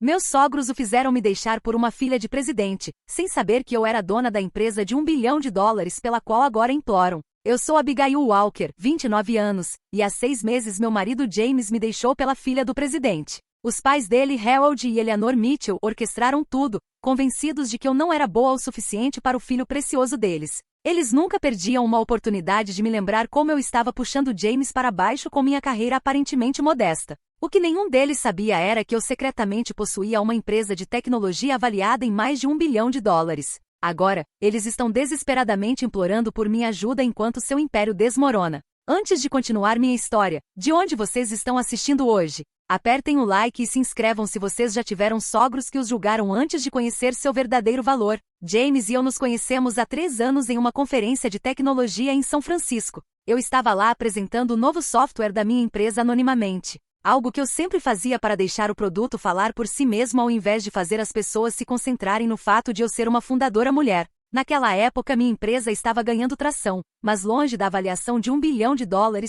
Meus sogros o fizeram me deixar por uma filha de presidente, sem saber que eu era dona da empresa de $1 bilhão pela qual agora imploram. Eu sou Abigail Walker, 29 anos, e há 6 meses meu marido James me deixou pela filha do presidente. Os pais dele, Harold e Eleanor Mitchell, orquestraram tudo, convencidos de que eu não era boa o suficiente para o filho precioso deles. Eles nunca perdiam uma oportunidade de me lembrar como eu estava puxando James para baixo com minha carreira aparentemente modesta. O que nenhum deles sabia era que eu secretamente possuía uma empresa de tecnologia avaliada em mais de $1 bilhão. Agora, eles estão desesperadamente implorando por minha ajuda enquanto seu império desmorona. Antes de continuar minha história, de onde vocês estão assistindo hoje? Apertem o like e se inscrevam se vocês já tiveram sogros que os julgaram antes de conhecer seu verdadeiro valor. James e eu nos conhecemos há 3 anos em uma conferência de tecnologia em São Francisco. Eu estava lá apresentando o novo software da minha empresa anonimamente. Algo que eu sempre fazia para deixar o produto falar por si mesmo ao invés de fazer as pessoas se concentrarem no fato de eu ser uma fundadora mulher. Naquela época minha empresa estava ganhando tração, mas longe da avaliação de $1 bilhão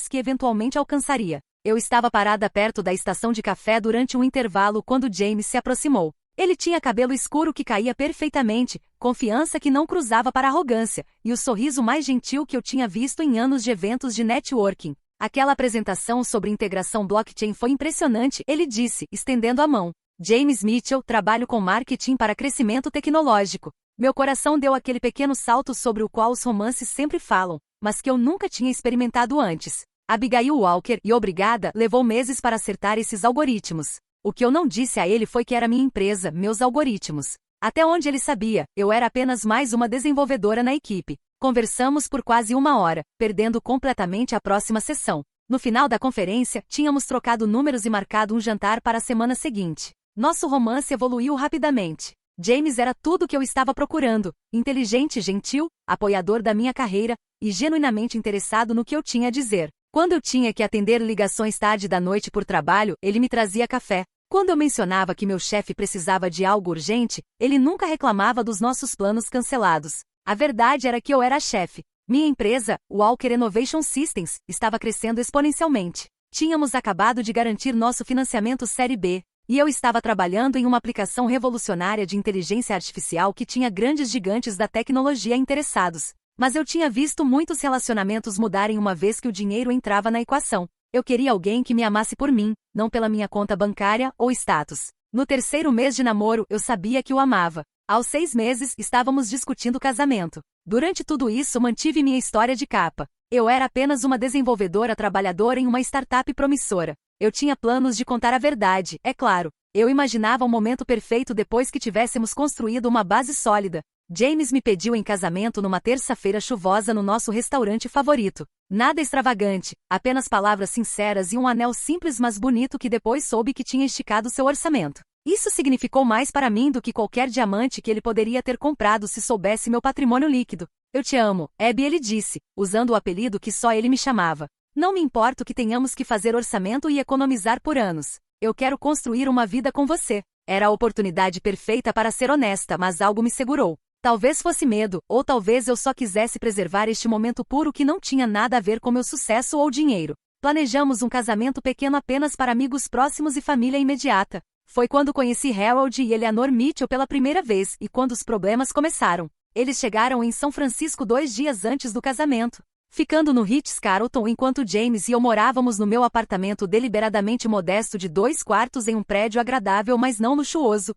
que eventualmente alcançaria. Eu estava parada perto da estação de café durante um intervalo quando James se aproximou. Ele tinha cabelo escuro que caía perfeitamente, confiança que não cruzava para arrogância, e o sorriso mais gentil que eu tinha visto em anos de eventos de networking. Aquela apresentação sobre integração blockchain foi impressionante, ele disse, estendendo a mão. James Mitchell, trabalho com marketing para crescimento tecnológico. Meu coração deu aquele pequeno salto sobre o qual os romances sempre falam, mas que eu nunca tinha experimentado antes. Abigail Walker, e obrigada, levou meses para acertar esses algoritmos. O que eu não disse a ele foi que era minha empresa, meus algoritmos. Até onde ele sabia, eu era apenas mais uma desenvolvedora na equipe. Conversamos por quase 1 hora, perdendo completamente a próxima sessão. No final da conferência, tínhamos trocado números e marcado um jantar para a semana seguinte. Nosso romance evoluiu rapidamente. James era tudo o que eu estava procurando, inteligente e gentil, apoiador da minha carreira, e genuinamente interessado no que eu tinha a dizer. Quando eu tinha que atender ligações tarde da noite por trabalho, ele me trazia café. Quando eu mencionava que meu chefe precisava de algo urgente, ele nunca reclamava dos nossos planos cancelados. A verdade era que eu era a chefe. Minha empresa, Walker Innovation Systems, estava crescendo exponencialmente. Tínhamos acabado de garantir nosso financiamento Série B, e eu estava trabalhando em uma aplicação revolucionária de inteligência artificial que tinha grandes gigantes da tecnologia interessados. Mas eu tinha visto muitos relacionamentos mudarem uma vez que o dinheiro entrava na equação. Eu queria alguém que me amasse por mim, não pela minha conta bancária ou status. No 3º mês de namoro, eu sabia que o amava. Aos 6 meses, estávamos discutindo casamento. Durante tudo isso, mantive minha história de capa. Eu era apenas uma desenvolvedora trabalhadora em uma startup promissora. Eu tinha planos de contar a verdade, é claro. Eu imaginava o momento perfeito depois que tivéssemos construído uma base sólida. James me pediu em casamento numa terça-feira chuvosa no nosso restaurante favorito. Nada extravagante, apenas palavras sinceras e um anel simples mas bonito que depois soube que tinha esticado seu orçamento. Isso significou mais para mim do que qualquer diamante que ele poderia ter comprado se soubesse meu patrimônio líquido. Eu te amo, Abby, ele disse, usando o apelido que só ele me chamava. Não me importo que tenhamos que fazer orçamento e economizar por anos. Eu quero construir uma vida com você. Era a oportunidade perfeita para ser honesta, mas algo me segurou. Talvez fosse medo, ou talvez eu só quisesse preservar este momento puro que não tinha nada a ver com meu sucesso ou dinheiro. Planejamos um casamento pequeno apenas para amigos próximos e família imediata. Foi quando conheci Harold e Eleanor Mitchell pela primeira vez e quando os problemas começaram. Eles chegaram em São Francisco 2 dias antes do casamento. Ficando no Ritz-Carlton enquanto James e eu morávamos no meu apartamento deliberadamente modesto de 2 quartos em um prédio agradável mas não luxuoso.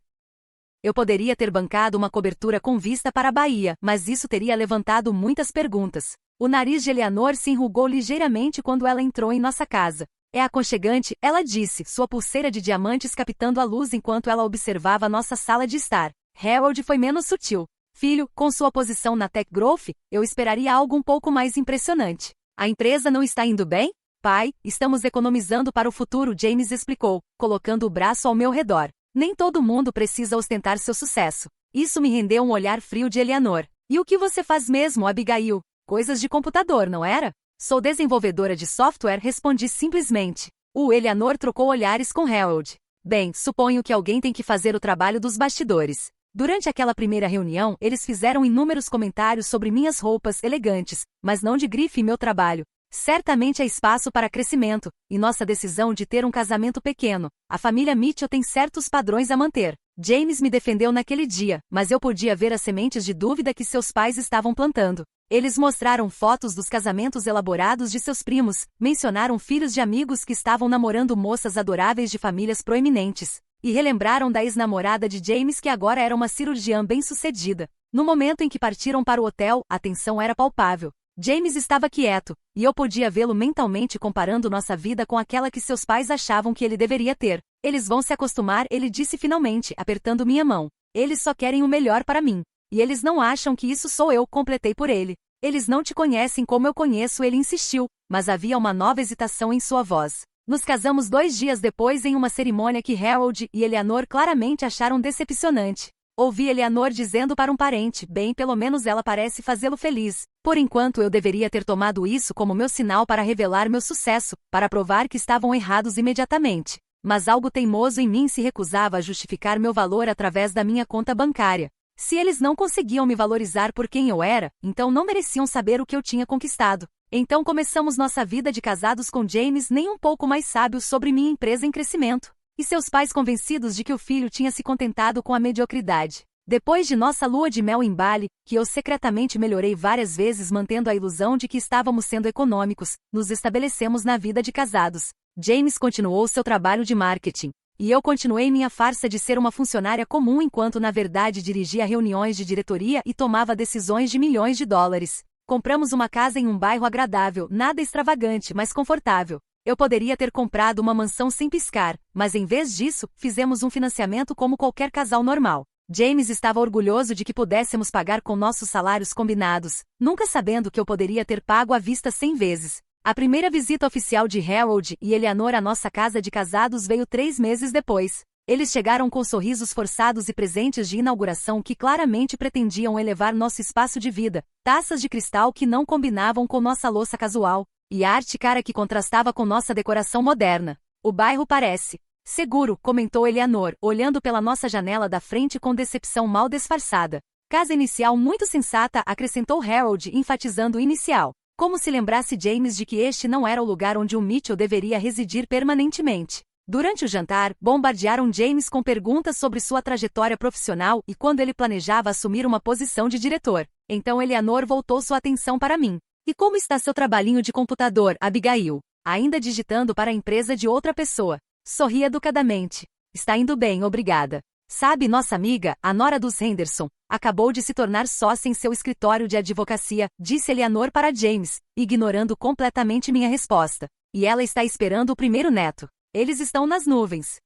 Eu poderia ter bancado uma cobertura com vista para a Bahia, mas isso teria levantado muitas perguntas. O nariz de Eleanor se enrugou ligeiramente quando ela entrou em nossa casa. É aconchegante, ela disse, sua pulseira de diamantes captando a luz enquanto ela observava nossa sala de estar. Harold foi menos sutil. Filho, com sua posição na Tech Growth, eu esperaria algo um pouco mais impressionante. A empresa não está indo bem? Pai, estamos economizando para o futuro, James explicou, colocando o braço ao meu redor. Nem todo mundo precisa ostentar seu sucesso. Isso me rendeu um olhar frio de Eleanor. E o que você faz mesmo, Abigail? Coisas de computador, não era? Sou desenvolvedora de software, respondi simplesmente. Eleanor trocou olhares com Harold. Bem, suponho que alguém tem que fazer o trabalho dos bastidores. Durante aquela primeira reunião, eles fizeram inúmeros comentários sobre minhas roupas elegantes, mas não de grife e meu trabalho. Certamente há espaço para crescimento, e nossa decisão de ter um casamento pequeno. A família Mitchell tem certos padrões a manter. James me defendeu naquele dia, mas eu podia ver as sementes de dúvida que seus pais estavam plantando. Eles mostraram fotos dos casamentos elaborados de seus primos, mencionaram filhos de amigos que estavam namorando moças adoráveis de famílias proeminentes, e relembraram da ex-namorada de James que agora era uma cirurgiã bem-sucedida. No momento em que partiram para o hotel, a tensão era palpável. James estava quieto, e eu podia vê-lo mentalmente comparando nossa vida com aquela que seus pais achavam que ele deveria ter. Eles vão se acostumar, ele disse finalmente, apertando minha mão. Eles só querem o melhor para mim. E eles não acham que isso sou eu, completei por ele. Eles não te conhecem como eu conheço, ele insistiu, mas havia uma nova hesitação em sua voz. Nos casamos 2 dias depois em uma cerimônia que Harold e Eleanor claramente acharam decepcionante. Ouvi Eleanor dizendo para um parente, bem, pelo menos ela parece fazê-lo feliz. Por enquanto eu deveria ter tomado isso como meu sinal para revelar meu sucesso, para provar que estavam errados imediatamente. Mas algo teimoso em mim se recusava a justificar meu valor através da minha conta bancária. Se eles não conseguiam me valorizar por quem eu era, então não mereciam saber o que eu tinha conquistado. Então começamos nossa vida de casados com James nem um pouco mais sábio sobre minha empresa em crescimento. E seus pais convencidos de que o filho tinha se contentado com a mediocridade. Depois de nossa lua de mel em Bali, que eu secretamente melhorei várias vezes mantendo a ilusão de que estávamos sendo econômicos, nos estabelecemos na vida de casados. James continuou seu trabalho de marketing. E eu continuei minha farsa de ser uma funcionária comum enquanto na verdade dirigia reuniões de diretoria e tomava decisões de milhões de dólares. Compramos uma casa em um bairro agradável, nada extravagante, mas confortável. Eu poderia ter comprado uma mansão sem piscar, mas em vez disso, fizemos um financiamento como qualquer casal normal. James estava orgulhoso de que pudéssemos pagar com nossos salários combinados, nunca sabendo que eu poderia ter pago à vista 100 vezes. A primeira visita oficial de Harold e Eleanor à nossa casa de casados veio 3 meses depois. Eles chegaram com sorrisos forçados e presentes de inauguração que claramente pretendiam elevar nosso espaço de vida, taças de cristal que não combinavam com nossa louça casual, e arte cara que contrastava com nossa decoração moderna. O bairro parece seguro, comentou Eleanor, olhando pela nossa janela da frente com decepção mal disfarçada. Casa inicial muito sensata, acrescentou Harold, enfatizando inicial. Como se lembrasse James de que este não era o lugar onde o Mitchell deveria residir permanentemente. Durante o jantar, bombardearam James com perguntas sobre sua trajetória profissional e quando ele planejava assumir uma posição de diretor. Então Eleanor voltou sua atenção para mim. E como está seu trabalhinho de computador, Abigail? Ainda digitando para a empresa de outra pessoa. Sorri educadamente. Está indo bem, obrigada. Sabe, nossa amiga, a nora dos Henderson, acabou de se tornar sócia em seu escritório de advocacia, disse Eleanor para James, ignorando completamente minha resposta. E ela está esperando o primeiro neto. Eles estão nas nuvens.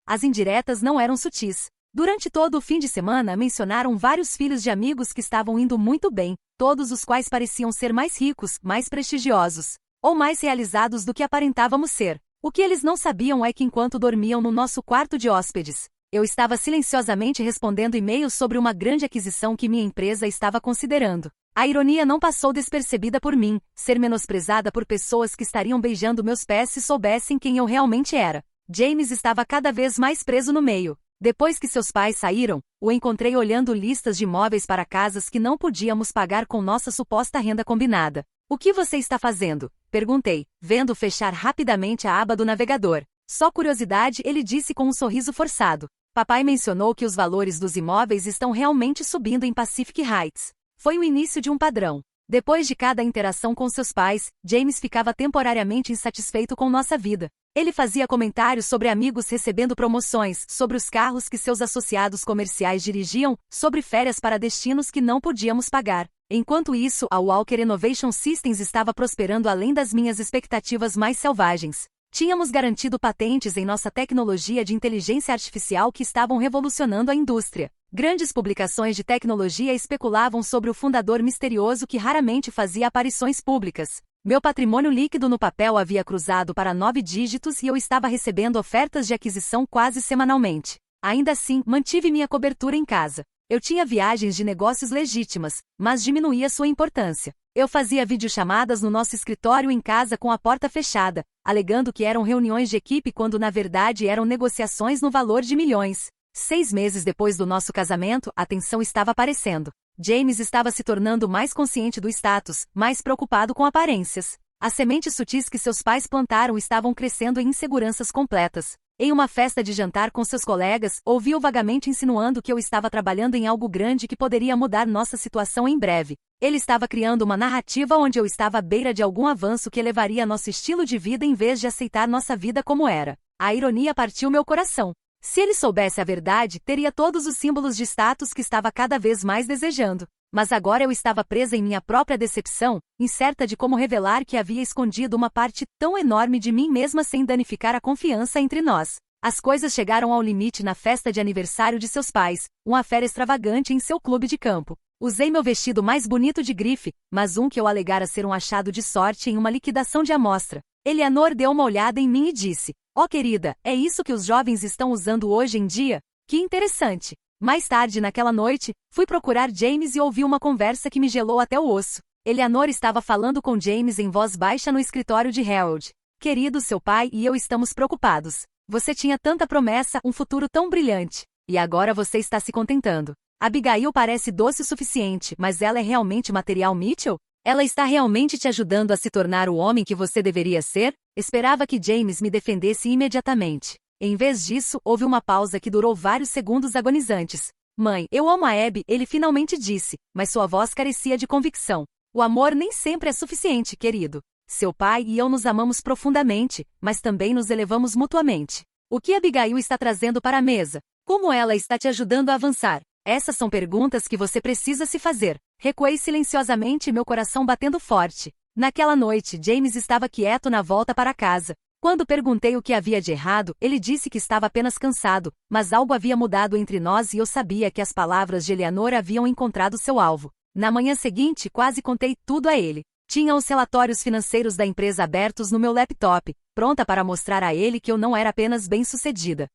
As indiretas não eram sutis. Durante todo o fim de semana mencionaram vários filhos de amigos que estavam indo muito bem, todos os quais pareciam ser mais ricos, mais prestigiosos, ou mais realizados do que aparentávamos ser. O que eles não sabiam é que enquanto dormiam no nosso quarto de hóspedes, eu estava silenciosamente respondendo e-mails sobre uma grande aquisição que minha empresa estava considerando. A ironia não passou despercebida por mim, ser menosprezada por pessoas que estariam beijando meus pés se soubessem quem eu realmente era. James estava cada vez mais preso no meio. Depois que seus pais saíram, o encontrei olhando listas de imóveis para casas que não podíamos pagar com nossa suposta renda combinada. O que você está fazendo? Perguntei, vendo fechar rapidamente a aba do navegador. Só curiosidade, ele disse com um sorriso forçado. Papai mencionou que os valores dos imóveis estão realmente subindo em Pacific Heights. Foi o início de um padrão. Depois de cada interação com seus pais, James ficava temporariamente insatisfeito com nossa vida. Ele fazia comentários sobre amigos recebendo promoções, sobre os carros que seus associados comerciais dirigiam, sobre férias para destinos que não podíamos pagar. Enquanto isso, a Walker Innovation Systems estava prosperando além das minhas expectativas mais selvagens. Tínhamos garantido patentes em nossa tecnologia de inteligência artificial que estavam revolucionando a indústria. Grandes publicações de tecnologia especulavam sobre o fundador misterioso que raramente fazia aparições públicas. Meu patrimônio líquido no papel havia cruzado para 9 dígitos e eu estava recebendo ofertas de aquisição quase semanalmente. Ainda assim, mantive minha cobertura em casa. Eu tinha viagens de negócios legítimas, mas diminuía sua importância. Eu fazia videochamadas no nosso escritório em casa com a porta fechada, alegando que eram reuniões de equipe quando na verdade eram negociações no valor de milhões. 6 meses depois do nosso casamento, a tensão estava aparecendo. James estava se tornando mais consciente do status, mais preocupado com aparências. As sementes sutis que seus pais plantaram estavam crescendo em inseguranças completas. Em uma festa de jantar com seus colegas, ouvi-o vagamente insinuando que eu estava trabalhando em algo grande que poderia mudar nossa situação em breve. Ele estava criando uma narrativa onde eu estava à beira de algum avanço que elevaria nosso estilo de vida em vez de aceitar nossa vida como era. A ironia partiu meu coração. Se ele soubesse a verdade, teria todos os símbolos de status que estava cada vez mais desejando. Mas agora eu estava presa em minha própria decepção, incerta de como revelar que havia escondido uma parte tão enorme de mim mesma sem danificar a confiança entre nós. As coisas chegaram ao limite na festa de aniversário de seus pais, uma festa extravagante em seu clube de campo. Usei meu vestido mais bonito de grife, mas um que eu alegara ser um achado de sorte em uma liquidação de amostra. Eleanor deu uma olhada em mim e disse: "Oh querida, é isso que os jovens estão usando hoje em dia? Que interessante." Mais tarde naquela noite, fui procurar James e ouvi uma conversa que me gelou até o osso. Eleanor estava falando com James em voz baixa no escritório de Harold. "Querido, seu pai e eu estamos preocupados. Você tinha tanta promessa, um futuro tão brilhante. E agora você está se contentando. Abigail parece doce o suficiente, mas ela é realmente material Mitchell? Ela está realmente te ajudando a se tornar o homem que você deveria ser?" Esperava que James me defendesse imediatamente. Em vez disso, houve uma pausa que durou vários segundos agonizantes. "Mãe, eu amo a Abby", ele finalmente disse, mas sua voz carecia de convicção. "O amor nem sempre é suficiente, querido. Seu pai e eu nos amamos profundamente, mas também nos elevamos mutuamente. O que Abigail está trazendo para a mesa? Como ela está te ajudando a avançar? Essas são perguntas que você precisa se fazer." Recuei silenciosamente, meu coração batendo forte. Naquela noite, James estava quieto na volta para casa. Quando perguntei o que havia de errado, ele disse que estava apenas cansado, mas algo havia mudado entre nós e eu sabia que as palavras de Eleanor haviam encontrado seu alvo. Na manhã seguinte, quase contei tudo a ele. Tinha os relatórios financeiros da empresa abertos no meu laptop, pronta para mostrar a ele que eu não era apenas bem-sucedida.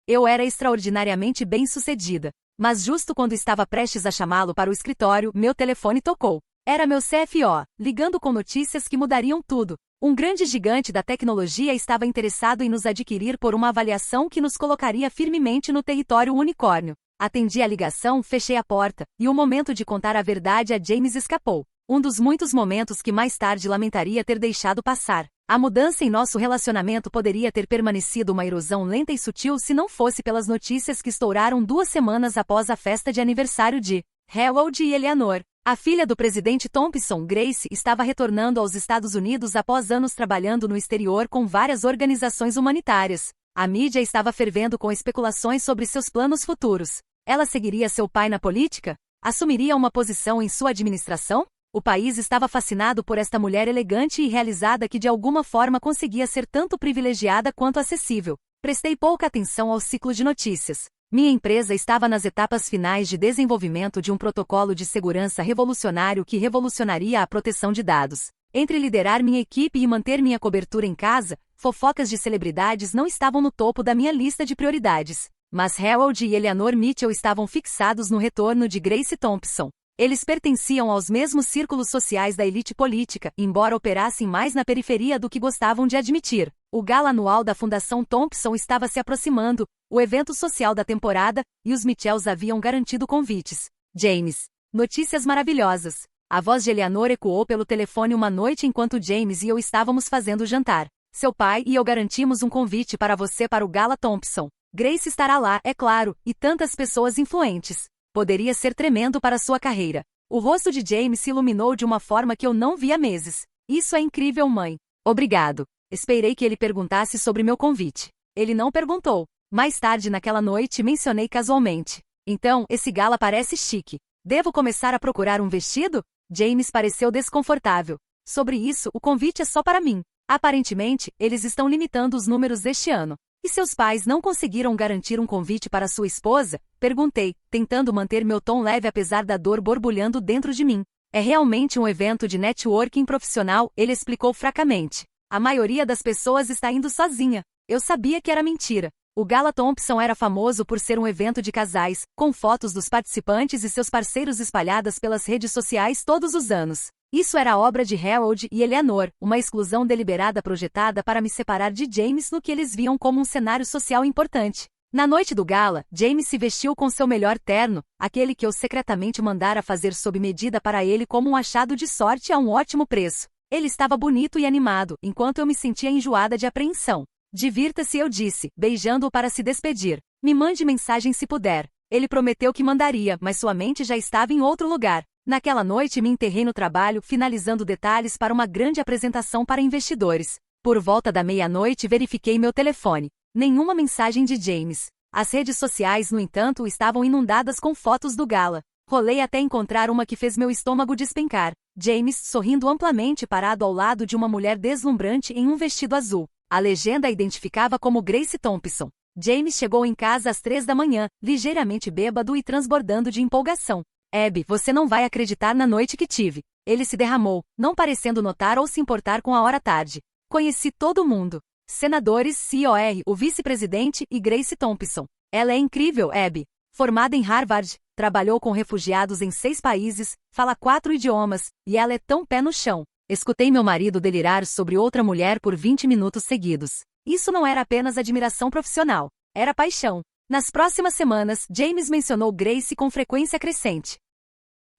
Eu era extraordinariamente bem-sucedida. Mas justo quando estava prestes a chamá-lo para o escritório, meu telefone tocou. Era meu CFO, ligando com notícias que mudariam tudo. Um grande gigante da tecnologia estava interessado em nos adquirir por uma avaliação que nos colocaria firmemente no território unicórnio. Atendi a ligação, fechei a porta, e o momento de contar a verdade a James escapou. Um dos muitos momentos que mais tarde lamentaria ter deixado passar. A mudança em nosso relacionamento poderia ter permanecido uma erosão lenta e sutil se não fosse pelas notícias que estouraram 2 semanas após a festa de aniversário de Harold e Eleanor. A filha do presidente Thompson, Grace, estava retornando aos Estados Unidos após anos trabalhando no exterior com várias organizações humanitárias. A mídia estava fervendo com especulações sobre seus planos futuros. Ela seguiria seu pai na política? Assumiria uma posição em sua administração? O país estava fascinado por esta mulher elegante e realizada que de alguma forma conseguia ser tanto privilegiada quanto acessível. Prestei pouca atenção ao ciclo de notícias. Minha empresa estava nas etapas finais de desenvolvimento de um protocolo de segurança revolucionário que revolucionaria a proteção de dados. Entre liderar minha equipe e manter minha cobertura em casa, fofocas de celebridades não estavam no topo da minha lista de prioridades. Mas Harold e Eleanor Mitchell estavam fixados no retorno de Grace Thompson. Eles pertenciam aos mesmos círculos sociais da elite política, embora operassem mais na periferia do que gostavam de admitir. O gala anual da Fundação Thompson estava se aproximando, o evento social da temporada, e os Mitchells haviam garantido convites. James. Notícias maravilhosas. A voz de Eleanor ecoou pelo telefone uma noite enquanto James e eu estávamos fazendo jantar. Seu pai e eu garantimos um convite para você para o Gala Thompson. Grace estará lá, é claro, e tantas pessoas influentes. Poderia ser tremendo para sua carreira. O rosto de James se iluminou de uma forma que eu não vi há meses. Isso é incrível, mãe. Obrigado. Esperei que ele perguntasse sobre meu convite. Ele não perguntou. Mais tarde naquela noite mencionei casualmente. Então, esse gala parece chique. Devo começar a procurar um vestido? James pareceu desconfortável. Sobre isso, o convite é só para mim. Aparentemente, eles estão limitando os números este ano. E seus pais não conseguiram garantir um convite para sua esposa? Perguntei, tentando manter meu tom leve apesar da dor borbulhando dentro de mim. É realmente um evento de networking profissional, ele explicou fracamente. A maioria das pessoas está indo sozinha. Eu sabia que era mentira. O Gala Thompson era famoso por ser um evento de casais, com fotos dos participantes e seus parceiros espalhadas pelas redes sociais todos os anos. Isso era obra de Harold e Eleanor, uma exclusão deliberada projetada para me separar de James no que eles viam como um cenário social importante. Na noite do gala, James se vestiu com seu melhor terno, aquele que eu secretamente mandara fazer sob medida para ele como um achado de sorte a um ótimo preço. Ele estava bonito e animado, enquanto eu me sentia enjoada de apreensão. Divirta-se, eu disse, beijando-o para se despedir. Me mande mensagem se puder. Ele prometeu que mandaria, mas sua mente já estava em outro lugar. Naquela noite me enterrei no trabalho, finalizando detalhes para uma grande apresentação para investidores. Por volta da meia-noite verifiquei meu telefone. Nenhuma mensagem de James. As redes sociais, no entanto, estavam inundadas com fotos do gala. Rolei até encontrar uma que fez meu estômago despencar. James, sorrindo amplamente parado ao lado de uma mulher deslumbrante em um vestido azul. A legenda a identificava como Grace Thompson. James chegou em casa às 3 da manhã, ligeiramente bêbado e transbordando de empolgação. Abby, você não vai acreditar na noite que tive. Ele se derramou, não parecendo notar ou se importar com a hora tarde. Conheci todo mundo. Senadores, COR, o vice-presidente e Grace Thompson. Ela é incrível, Abby. Formada em Harvard, trabalhou com refugiados em 6 países, fala 4 idiomas, e ela é tão pé no chão. Escutei meu marido delirar sobre outra mulher por 20 minutos seguidos. Isso não era apenas admiração profissional, era paixão. Nas próximas semanas, James mencionou Grace com frequência crescente.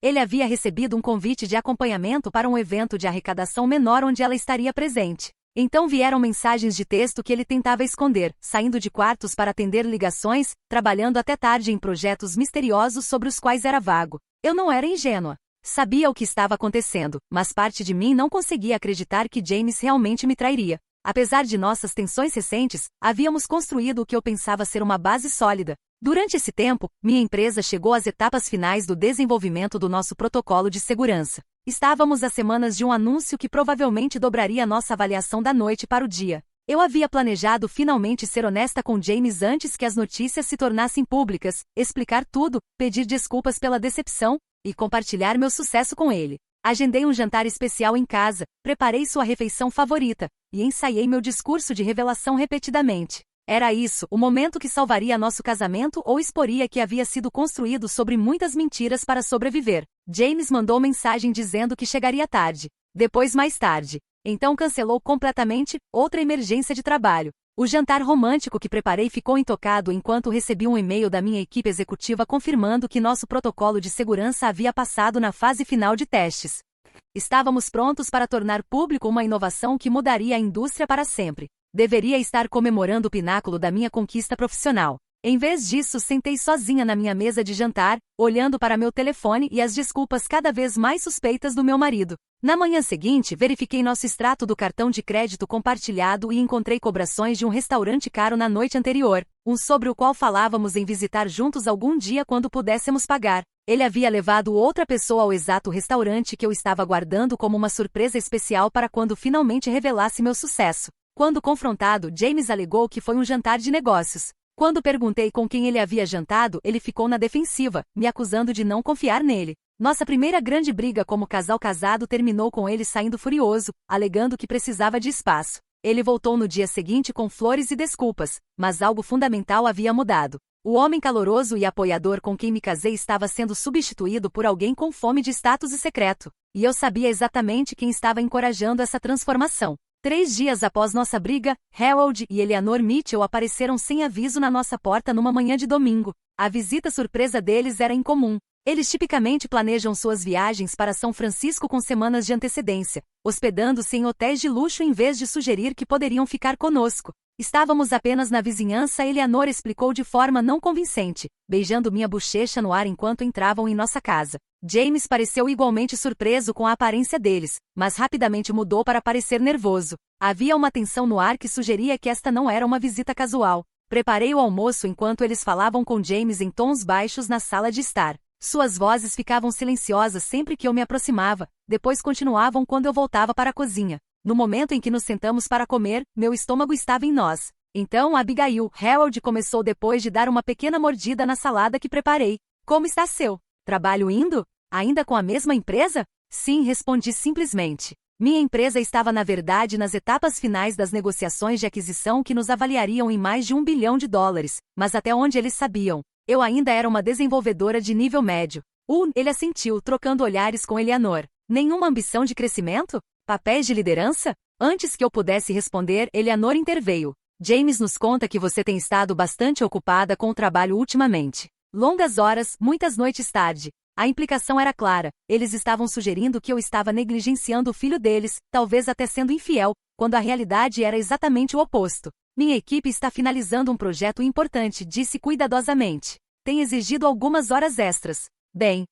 Ele havia recebido um convite de acompanhamento para um evento de arrecadação menor onde ela estaria presente. Então vieram mensagens de texto que ele tentava esconder, saindo de quartos para atender ligações, trabalhando até tarde em projetos misteriosos sobre os quais era vago. Eu não era ingênua. Sabia o que estava acontecendo, mas parte de mim não conseguia acreditar que James realmente me trairia. Apesar de nossas tensões recentes, havíamos construído o que eu pensava ser uma base sólida. Durante esse tempo, minha empresa chegou às etapas finais do desenvolvimento do nosso protocolo de segurança. Estávamos a semanas de um anúncio que provavelmente dobraria nossa avaliação da noite para o dia. Eu havia planejado finalmente ser honesta com James antes que as notícias se tornassem públicas, explicar tudo, pedir desculpas pela decepção e compartilhar meu sucesso com ele. Agendei um jantar especial em casa, preparei sua refeição favorita e ensaiei meu discurso de revelação repetidamente. Era isso, o momento que salvaria nosso casamento ou exporia que havia sido construído sobre muitas mentiras para sobreviver. James mandou mensagem dizendo que chegaria tarde. Depois mais tarde. Então cancelou completamente, outra emergência de trabalho. O jantar romântico que preparei ficou intocado enquanto recebi um e-mail da minha equipe executiva confirmando que nosso protocolo de segurança havia passado na fase final de testes. Estávamos prontos para tornar público uma inovação que mudaria a indústria para sempre. Deveria estar comemorando o pináculo da minha conquista profissional. Em vez disso, sentei sozinha na minha mesa de jantar, olhando para meu telefone e as desculpas cada vez mais suspeitas do meu marido. Na manhã seguinte, verifiquei nosso extrato do cartão de crédito compartilhado e encontrei cobrações de um restaurante caro na noite anterior, um sobre o qual falávamos em visitar juntos algum dia quando pudéssemos pagar. Ele havia levado outra pessoa ao exato restaurante que eu estava guardando como uma surpresa especial para quando finalmente revelasse meu sucesso. Quando confrontado, James alegou que foi um jantar de negócios. Quando perguntei com quem ele havia jantado, ele ficou na defensiva, me acusando de não confiar nele. Nossa primeira grande briga como casal casado terminou com ele saindo furioso, alegando que precisava de espaço. Ele voltou no dia seguinte com flores e desculpas, mas algo fundamental havia mudado. O homem caloroso e apoiador com quem me casei estava sendo substituído por alguém com fome de status e secreto. E eu sabia exatamente quem estava encorajando essa transformação. 3 dias após nossa briga, Harold e Eleanor Mitchell apareceram sem aviso na nossa porta numa manhã de domingo. A visita surpresa deles era incomum. Eles tipicamente planejam suas viagens para São Francisco com semanas de antecedência, hospedando-se em hotéis de luxo em vez de sugerir que poderiam ficar conosco. Estávamos apenas na vizinhança, Eleanor explicou de forma não convincente, beijando minha bochecha no ar enquanto entravam em nossa casa. James pareceu igualmente surpreso com a aparência deles, mas rapidamente mudou para parecer nervoso. Havia uma tensão no ar que sugeria que esta não era uma visita casual. Preparei o almoço enquanto eles falavam com James em tons baixos na sala de estar. Suas vozes ficavam silenciosas sempre que eu me aproximava, depois continuavam quando eu voltava para a cozinha. No momento em que nos sentamos para comer, meu estômago estava em nós. Então Abigail, Harold começou depois de dar uma pequena mordida na salada que preparei. Como está seu trabalho indo? Ainda com a mesma empresa? Sim, respondi simplesmente. Minha empresa estava na verdade nas etapas finais das negociações de aquisição que nos avaliariam em mais de $1 bilhão, mas até onde eles sabiam, eu ainda era uma desenvolvedora de nível médio. Ele assentiu, trocando olhares com Eleanor. Nenhuma ambição de crescimento? Papéis de liderança? Antes que eu pudesse responder, Eleanor interveio. James nos conta que você tem estado bastante ocupada com o trabalho ultimamente. Longas horas, muitas noites tarde. A implicação era clara, eles estavam sugerindo que eu estava negligenciando o filho deles, talvez até sendo infiel, quando a realidade era exatamente o oposto. Minha equipe está finalizando um projeto importante, disse cuidadosamente. Tem exigido algumas horas extras. Bem,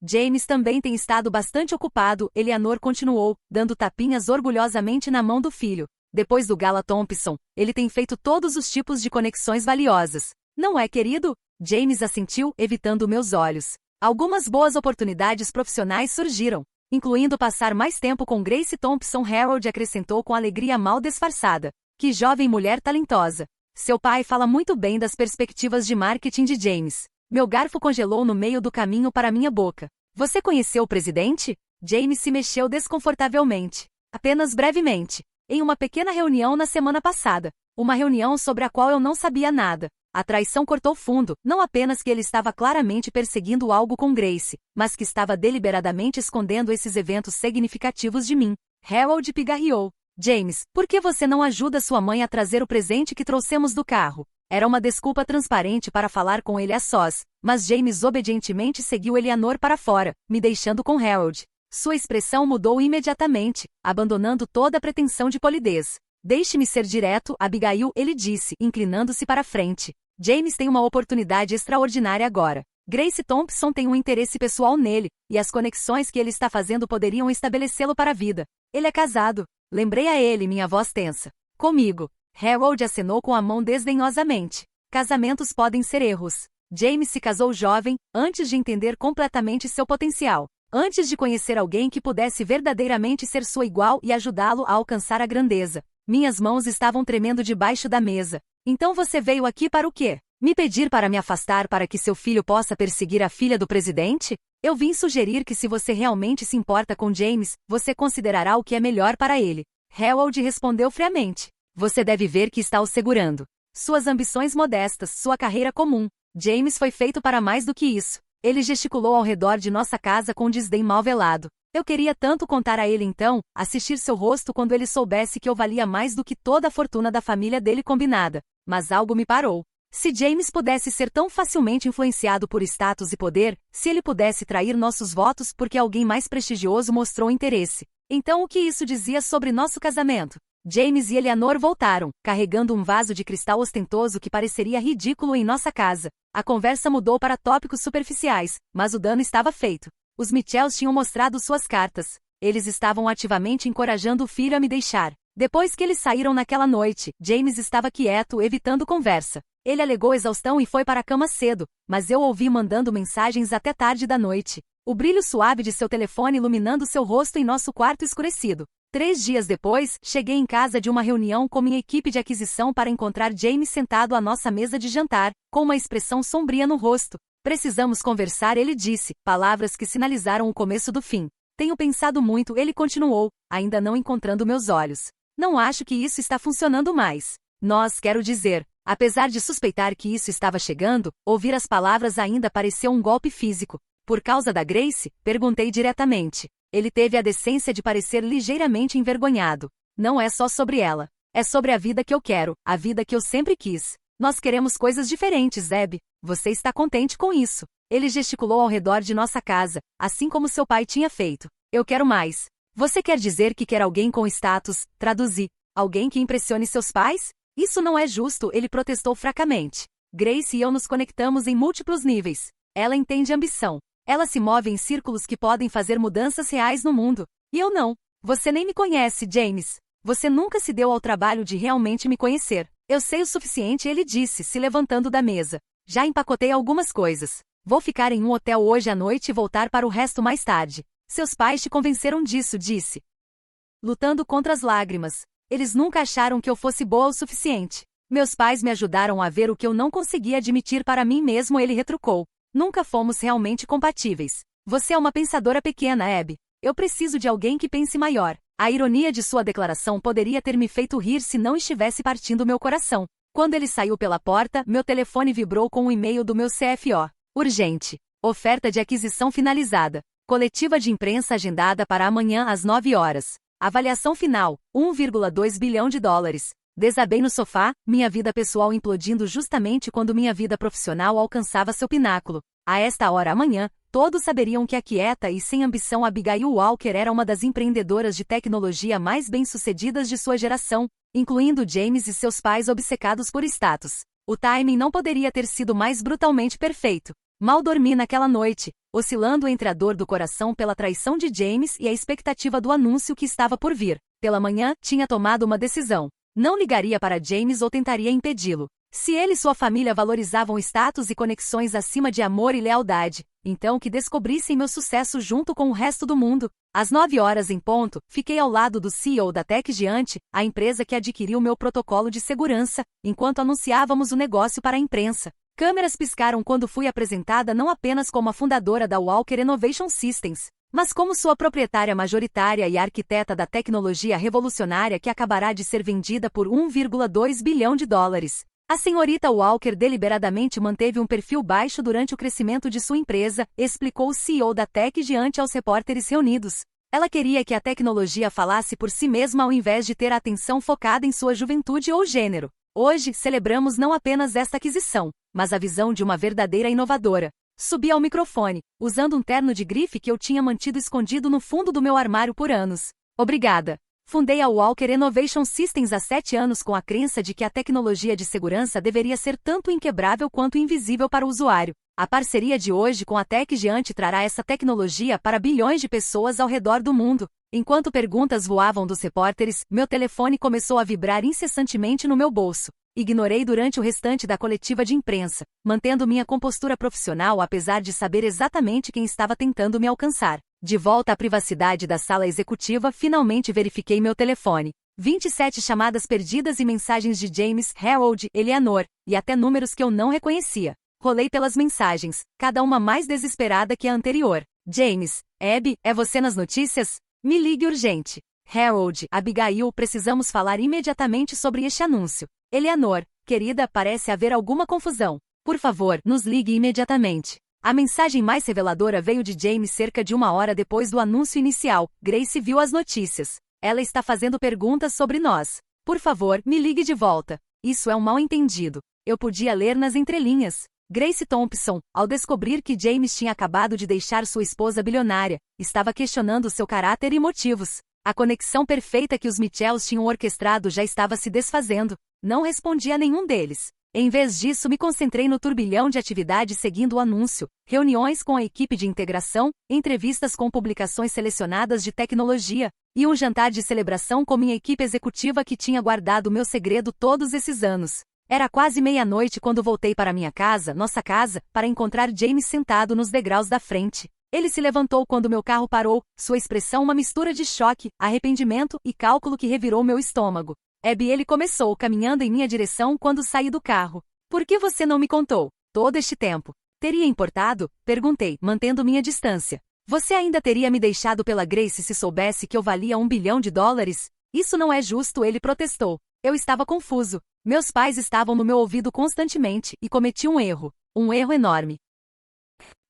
James também tem estado bastante ocupado, Eleanor continuou, dando tapinhas orgulhosamente na mão do filho. Depois do Gala Thompson, ele tem feito todos os tipos de conexões valiosas. Não é, querido? James assentiu, evitando meus olhos. Algumas boas oportunidades profissionais surgiram, incluindo passar mais tempo com Grace Thompson. Harold acrescentou com alegria mal disfarçada. Que jovem mulher talentosa. Seu pai fala muito bem das perspectivas de marketing de James. Meu garfo congelou no meio do caminho para minha boca. Você conheceu o presidente? James se mexeu desconfortavelmente. Apenas brevemente. Em uma pequena reunião na semana passada. Uma reunião sobre a qual eu não sabia nada. A traição cortou fundo, não apenas que ele estava claramente perseguindo algo com Grace, mas que estava deliberadamente escondendo esses eventos significativos de mim. Harold pigarreou. James, por que você não ajuda sua mãe a trazer o presente que trouxemos do carro? Era uma desculpa transparente para falar com ele a sós, mas James obedientemente seguiu Eleanor para fora, me deixando com Harold. Sua expressão mudou imediatamente, abandonando toda a pretensão de polidez. Deixe-me ser direto, Abigail, ele disse, inclinando-se para frente. James tem uma oportunidade extraordinária agora. Grace Thompson tem um interesse pessoal nele, e as conexões que ele está fazendo poderiam estabelecê-lo para a vida. Ele é casado. Lembrei a ele, minha voz tensa. Comigo. Harold acenou com a mão desdenhosamente. Casamentos podem ser erros. James se casou jovem, antes de entender completamente seu potencial. Antes de conhecer alguém que pudesse verdadeiramente ser sua igual e ajudá-lo a alcançar a grandeza. Minhas mãos estavam tremendo debaixo da mesa. Então você veio aqui para o quê? Me pedir para me afastar para que seu filho possa perseguir a filha do presidente? Eu vim sugerir que se você realmente se importa com James, você considerará o que é melhor para ele. Harold respondeu friamente. Você deve ver que está o segurando. Suas ambições modestas, sua carreira comum. James foi feito para mais do que isso. Ele gesticulou ao redor de nossa casa com desdém mal velado. Eu queria tanto contar a ele então, assistir seu rosto quando ele soubesse que eu valia mais do que toda a fortuna da família dele combinada. Mas algo me parou. Se James pudesse ser tão facilmente influenciado por status e poder, se ele pudesse trair nossos votos porque alguém mais prestigioso mostrou interesse, então o que isso dizia sobre nosso casamento? James e Eleanor voltaram, carregando um vaso de cristal ostentoso que pareceria ridículo em nossa casa. A conversa mudou para tópicos superficiais, mas o dano estava feito. Os Mitchells tinham mostrado suas cartas. Eles estavam ativamente encorajando o filho a me deixar. Depois que eles saíram naquela noite, James estava quieto, evitando conversa. Ele alegou exaustão e foi para a cama cedo, mas eu o ouvi mandando mensagens até tarde da noite. O brilho suave de seu telefone iluminando seu rosto em nosso quarto escurecido. 3 dias depois, cheguei em casa de uma reunião com minha equipe de aquisição para encontrar James sentado à nossa mesa de jantar, com uma expressão sombria no rosto. Precisamos conversar, ele disse, palavras que sinalizaram o começo do fim. Tenho pensado muito, ele continuou, ainda não encontrando meus olhos. Não acho que isso está funcionando mais. Quero dizer, apesar de suspeitar que isso estava chegando, ouvir as palavras ainda pareceu um golpe físico. Por causa da Grace? Perguntei diretamente. Ele teve a decência de parecer ligeiramente envergonhado. Não é só sobre ela. É sobre a vida que eu quero, a vida que eu sempre quis. Nós queremos coisas diferentes, Zeb. Você está contente com isso? Ele gesticulou ao redor de nossa casa, assim como seu pai tinha feito. Eu quero mais. Você quer dizer que quer alguém com status? Traduzi. Alguém que impressione seus pais? Isso não é justo, ele protestou fracamente. Grace e eu nos conectamos em múltiplos níveis. Ela entende ambição. Ela se move em círculos que podem fazer mudanças reais no mundo. E eu não. Você nem me conhece, James. Você nunca se deu ao trabalho de realmente me conhecer. Eu sei o suficiente, ele disse, se levantando da mesa. Já empacotei algumas coisas. Vou ficar em um hotel hoje à noite e voltar para o resto mais tarde. Seus pais te convenceram disso, disse. Lutando contra as lágrimas. Eles nunca acharam que eu fosse boa o suficiente. Meus pais me ajudaram a ver o que eu não conseguia admitir para mim mesmo, ele retrucou. Nunca fomos realmente compatíveis. Você é uma pensadora pequena, Abby. Eu preciso de alguém que pense maior. A ironia de sua declaração poderia ter me feito rir se não estivesse partindo meu coração. Quando ele saiu pela porta, meu telefone vibrou com um e-mail do meu CFO. Urgente. Oferta de aquisição finalizada. Coletiva de imprensa agendada para amanhã às 9 horas. Avaliação final, 1,2 bilhão de dólares. Desabei no sofá, minha vida pessoal implodindo justamente quando minha vida profissional alcançava seu pináculo. A esta hora amanhã, todos saberiam que a quieta e sem ambição Abigail Walker era uma das empreendedoras de tecnologia mais bem-sucedidas de sua geração, incluindo James e seus pais obcecados por status. O timing não poderia ter sido mais brutalmente perfeito. Mal dormi naquela noite, oscilando entre a dor do coração pela traição de James e a expectativa do anúncio que estava por vir. Pela manhã, tinha tomado uma decisão. Não ligaria para James ou tentaria impedi-lo. Se ele e sua família valorizavam status e conexões acima de amor e lealdade, então que descobrissem meu sucesso junto com o resto do mundo. Às 9 horas em ponto, fiquei ao lado do CEO da Tech Giant, a empresa que adquiriu meu protocolo de segurança, enquanto anunciávamos o negócio para a imprensa. Câmeras piscaram quando fui apresentada não apenas como a fundadora da Walker Innovation Systems, mas como sua proprietária majoritária e arquiteta da tecnologia revolucionária que acabará de ser vendida por 1,2 bilhão de dólares. A senhorita Walker deliberadamente manteve um perfil baixo durante o crescimento de sua empresa, explicou o CEO da Tech Giant aos repórteres reunidos. Ela queria que a tecnologia falasse por si mesma ao invés de ter a atenção focada em sua juventude ou gênero. Hoje, celebramos não apenas esta aquisição, mas a visão de uma verdadeira inovadora. Subi ao microfone, usando um terno de grife que eu tinha mantido escondido no fundo do meu armário por anos. Obrigada. Fundei a Walker Innovation Systems há 7 anos com a crença de que a tecnologia de segurança deveria ser tanto inquebrável quanto invisível para o usuário. A parceria de hoje com a Tech Giant trará essa tecnologia para bilhões de pessoas ao redor do mundo. Enquanto perguntas voavam dos repórteres, meu telefone começou a vibrar incessantemente no meu bolso. Ignorei durante o restante da coletiva de imprensa, mantendo minha compostura profissional apesar de saber exatamente quem estava tentando me alcançar. De volta à privacidade da sala executiva, finalmente verifiquei meu telefone. 27 chamadas perdidas e mensagens de James, Harold, Eleanor, e até números que eu não reconhecia. Rolei pelas mensagens, cada uma mais desesperada que a anterior. James, Abby, é você nas notícias? Me ligue urgente. Harold, Abigail, precisamos falar imediatamente sobre este anúncio. Eleanor, querida, parece haver alguma confusão. Por favor, nos ligue imediatamente. A mensagem mais reveladora veio de James cerca de 1 hora depois do anúncio inicial. Grace viu as notícias. Ela está fazendo perguntas sobre nós. Por favor, me ligue de volta. Isso é um mal-entendido. Eu podia ler nas entrelinhas. Grace Thompson, ao descobrir que James tinha acabado de deixar sua esposa bilionária, estava questionando seu caráter e motivos. A conexão perfeita que os Mitchells tinham orquestrado já estava se desfazendo. Não respondi a nenhum deles. Em vez disso, me concentrei no turbilhão de atividades seguindo o anúncio, reuniões com a equipe de integração, entrevistas com publicações selecionadas de tecnologia, e um jantar de celebração com minha equipe executiva que tinha guardado meu segredo todos esses anos. Era quase meia-noite quando voltei para minha casa, nossa casa, para encontrar James sentado nos degraus da frente. Ele se levantou quando meu carro parou, sua expressão uma mistura de choque, arrependimento e cálculo que revirou meu estômago. Abby, ele começou caminhando em minha direção quando saí do carro. Por que você não me contou? Todo este tempo. Teria importado? Perguntei, mantendo minha distância. Você ainda teria me deixado pela Grace se soubesse que eu valia 1 bilhão de dólares? Isso não é justo, ele protestou. Eu estava confuso. Meus pais estavam no meu ouvido constantemente e cometi um erro enorme.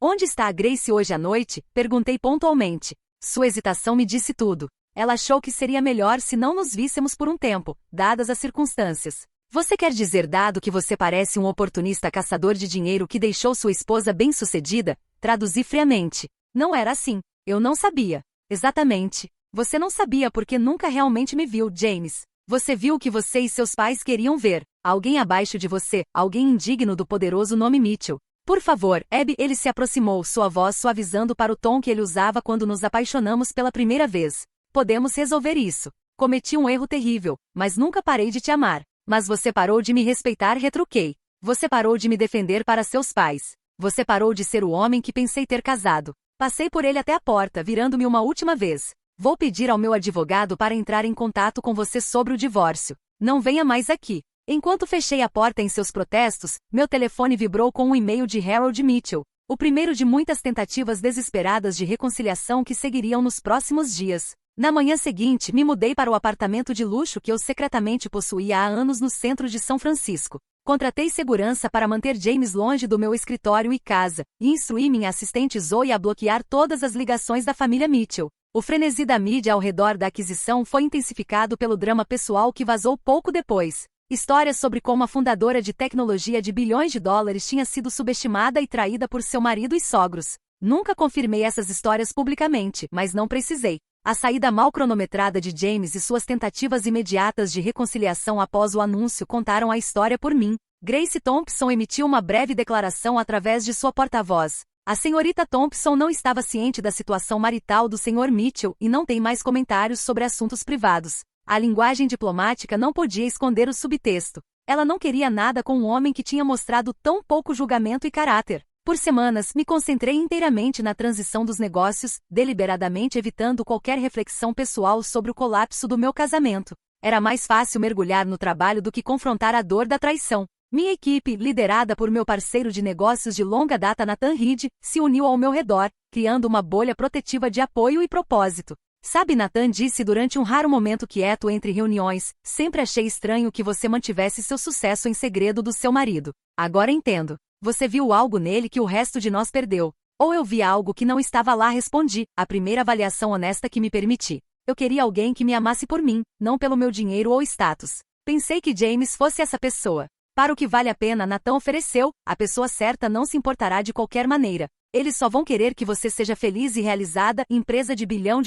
Onde está a Grace hoje à noite? Perguntei pontualmente. Sua hesitação me disse tudo. Ela achou que seria melhor se não nos víssemos por um tempo, dadas as circunstâncias. Você quer dizer, dado que você parece um oportunista caçador de dinheiro que deixou sua esposa bem-sucedida? Traduzi friamente. Não era assim. Eu não sabia. Exatamente. Você não sabia porque nunca realmente me viu, James. Você viu o que você e seus pais queriam ver. Alguém abaixo de você, alguém indigno do poderoso nome Mitchell. Por favor, Abby, ele se aproximou, sua voz suavizando para o tom que ele usava quando nos apaixonamos pela primeira vez. Podemos resolver isso. Cometi um erro terrível, mas nunca parei de te amar. Mas você parou de me respeitar, retruquei. Você parou de me defender para seus pais. Você parou de ser o homem que pensei ter casado. Passei por ele até a porta, virando-me uma última vez. Vou pedir ao meu advogado para entrar em contato com você sobre o divórcio. Não venha mais aqui. Enquanto fechei a porta em seus protestos, meu telefone vibrou com um e-mail de Harold Mitchell. O primeiro de muitas tentativas desesperadas de reconciliação que seguiriam nos próximos dias. Na manhã seguinte, me mudei para o apartamento de luxo que eu secretamente possuía há anos no centro de São Francisco. Contratei segurança para manter James longe do meu escritório e casa, e instruí minha assistente Zoe a bloquear todas as ligações da família Mitchell. O frenesi da mídia ao redor da aquisição foi intensificado pelo drama pessoal que vazou pouco depois. Histórias sobre como a fundadora de tecnologia de bilhões de dólares tinha sido subestimada e traída por seu marido e sogros. Nunca confirmei essas histórias publicamente, mas não precisei. A saída mal cronometrada de James e suas tentativas imediatas de reconciliação após o anúncio contaram a história por mim. Grace Thompson emitiu uma breve declaração através de sua porta-voz. A senhorita Thompson não estava ciente da situação marital do Sr. Mitchell e não tem mais comentários sobre assuntos privados. A linguagem diplomática não podia esconder o subtexto. Ela não queria nada com um homem que tinha mostrado tão pouco julgamento e caráter. Por semanas, me concentrei inteiramente na transição dos negócios, deliberadamente evitando qualquer reflexão pessoal sobre o colapso do meu casamento. Era mais fácil mergulhar no trabalho do que confrontar a dor da traição. Minha equipe, liderada por meu parceiro de negócios de longa data Nathan Reed, se uniu ao meu redor, criando uma bolha protetiva de apoio e propósito. Sabe, Nathan disse durante um raro momento quieto entre reuniões, sempre achei estranho que você mantivesse seu sucesso em segredo do seu marido. Agora entendo. Você viu algo nele que o resto de nós perdeu. Ou eu vi algo que não estava lá, respondi, a primeira avaliação honesta que me permiti. Eu queria alguém que me amasse por mim, não pelo meu dinheiro ou status. Pensei que James fosse essa pessoa. Para o que vale a pena, Nathan ofereceu, a pessoa certa não se importará de qualquer maneira. Eles só vão querer que você seja feliz e realizada, empresa de $1 bilhão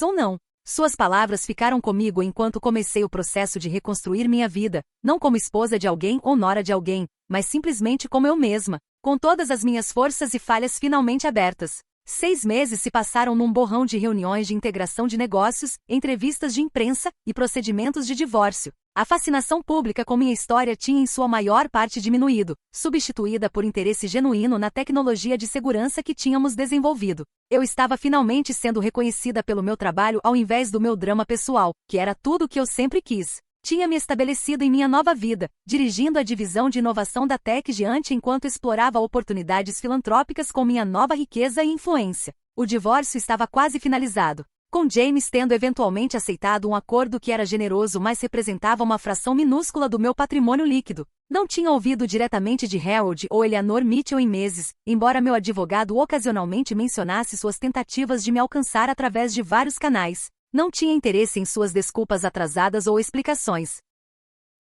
ou não. Suas palavras ficaram comigo enquanto comecei o processo de reconstruir minha vida, não como esposa de alguém ou nora de alguém, mas simplesmente como eu mesma, com todas as minhas forças e falhas finalmente abertas. 6 meses se passaram num borrão de reuniões de integração de negócios, entrevistas de imprensa e procedimentos de divórcio. A fascinação pública com minha história tinha em sua maior parte diminuído, substituída por interesse genuíno na tecnologia de segurança que tínhamos desenvolvido. Eu estava finalmente sendo reconhecida pelo meu trabalho ao invés do meu drama pessoal, que era tudo o que eu sempre quis. Tinha me estabelecido em minha nova vida, dirigindo a divisão de inovação da Tech Giant enquanto explorava oportunidades filantrópicas com minha nova riqueza e influência. O divórcio estava quase finalizado, com James tendo eventualmente aceitado um acordo que era generoso mas representava uma fração minúscula do meu patrimônio líquido. Não tinha ouvido diretamente de Harold ou Eleanor Mitchell em meses, embora meu advogado ocasionalmente mencionasse suas tentativas de me alcançar através de vários canais. Não tinha interesse em suas desculpas atrasadas ou explicações.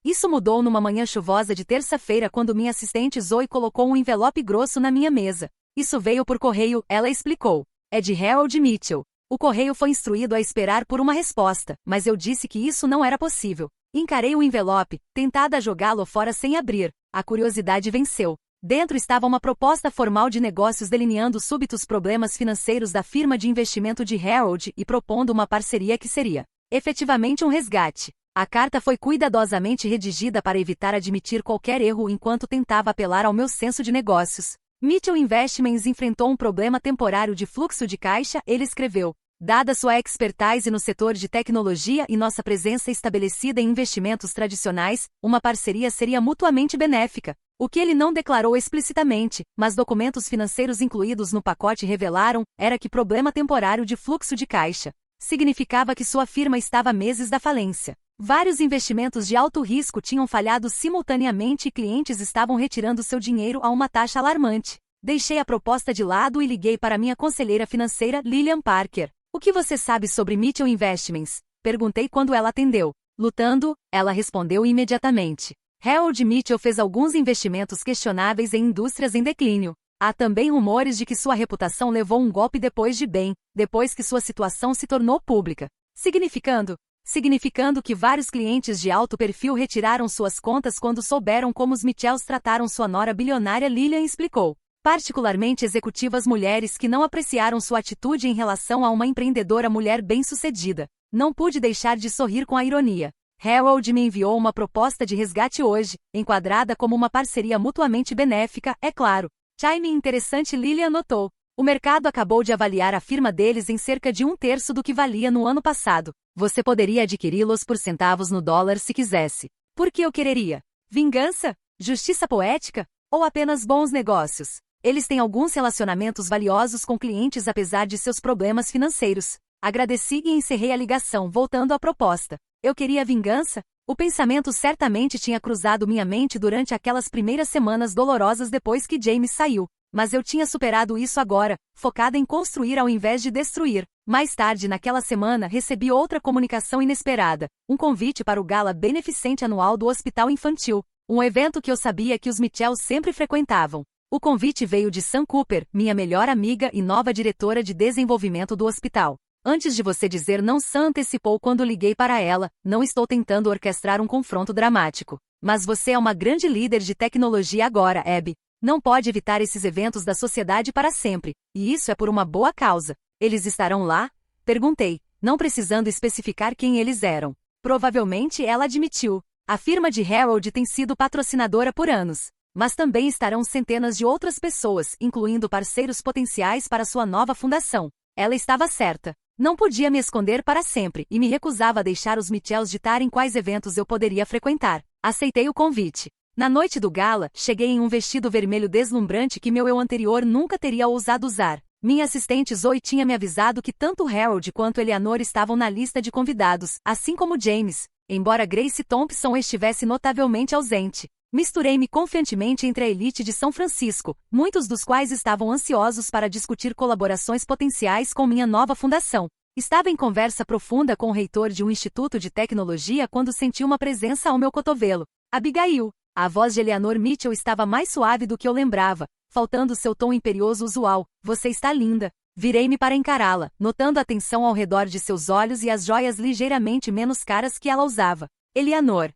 Isso mudou numa manhã chuvosa de terça-feira quando minha assistente Zoe colocou um envelope grosso na minha mesa. Isso veio por correio, ela explicou. É de Harold Mitchell. O correio foi instruído a esperar por uma resposta, mas eu disse que isso não era possível. Encarei o envelope, tentada a jogá-lo fora sem abrir. A curiosidade venceu. Dentro estava uma proposta formal de negócios delineando súbitos problemas financeiros da firma de investimento de Harold e propondo uma parceria que seria, efetivamente, um resgate. A carta foi cuidadosamente redigida para evitar admitir qualquer erro enquanto tentava apelar ao meu senso de negócios. Mitchell Investments enfrentou um problema temporário de fluxo de caixa, ele escreveu. Dada sua expertise no setor de tecnologia e nossa presença estabelecida em investimentos tradicionais, uma parceria seria mutuamente benéfica. O que ele não declarou explicitamente, mas documentos financeiros incluídos no pacote revelaram, era que problema temporário de fluxo de caixa significava que sua firma estava a meses da falência. Vários investimentos de alto risco tinham falhado simultaneamente e clientes estavam retirando seu dinheiro a uma taxa alarmante. Deixei a proposta de lado e liguei para minha conselheira financeira, Lillian Parker. O que você sabe sobre Mitchell Investments? Perguntei quando ela atendeu. Lutando, ela respondeu imediatamente. Harold Mitchell fez alguns investimentos questionáveis em indústrias em declínio. Há também rumores de que sua reputação levou um golpe depois que sua situação se tornou pública. Significando que vários clientes de alto perfil retiraram suas contas quando souberam como os Mitchells trataram sua nora bilionária, Lillian explicou. Particularmente executivas mulheres que não apreciaram sua atitude em relação a uma empreendedora mulher bem-sucedida. Não pude deixar de sorrir com a ironia. Harold me enviou uma proposta de resgate hoje, enquadrada como uma parceria mutuamente benéfica, é claro. Time interessante, Lillian notou. O mercado acabou de avaliar a firma deles em cerca de 1/3 do que valia no ano passado. Você poderia adquiri-los por centavos no dólar se quisesse. Por que eu quereria? Vingança? Justiça poética? Ou apenas bons negócios? Eles têm alguns relacionamentos valiosos com clientes apesar de seus problemas financeiros. Agradeci e encerrei a ligação, voltando à proposta. Eu queria vingança? O pensamento certamente tinha cruzado minha mente durante aquelas primeiras semanas dolorosas depois que James saiu. Mas eu tinha superado isso agora, focada em construir ao invés de destruir. Mais tarde naquela semana recebi outra comunicação inesperada, um convite para o gala beneficente anual do Hospital Infantil, um evento que eu sabia que os Mitchells sempre frequentavam. O convite veio de Sam Cooper, minha melhor amiga e nova diretora de desenvolvimento do hospital. Antes de você dizer não, Sam antecipou quando liguei para ela, não estou tentando orquestrar um confronto dramático. Mas você é uma grande líder de tecnologia agora, Abby. Não pode evitar esses eventos da sociedade para sempre, e isso é por uma boa causa. Eles estarão lá? Perguntei, não precisando especificar quem eles eram. Provavelmente ela admitiu. A firma de Harold tem sido patrocinadora por anos. Mas também estarão centenas de outras pessoas, incluindo parceiros potenciais para sua nova fundação. Ela estava certa. Não podia me esconder para sempre, e me recusava a deixar os Mitchells ditarem quais eventos eu poderia frequentar. Aceitei o convite. Na noite do gala, cheguei em um vestido vermelho deslumbrante que meu eu anterior nunca teria ousado usar. Minha assistente Zoe tinha me avisado que tanto Harold quanto Eleanor estavam na lista de convidados, assim como James, embora Grace Thompson estivesse notavelmente ausente. Misturei-me confiantemente entre a elite de São Francisco, muitos dos quais estavam ansiosos para discutir colaborações potenciais com minha nova fundação. Estava em conversa profunda com o reitor de um instituto de tecnologia quando senti uma presença ao meu cotovelo. Abigail. A voz de Eleanor Mitchell estava mais suave do que eu lembrava, faltando seu tom imperioso usual. Você está linda. Virei-me para encará-la, notando a tensão ao redor de seus olhos e as joias ligeiramente menos caras que ela usava. Eleanor.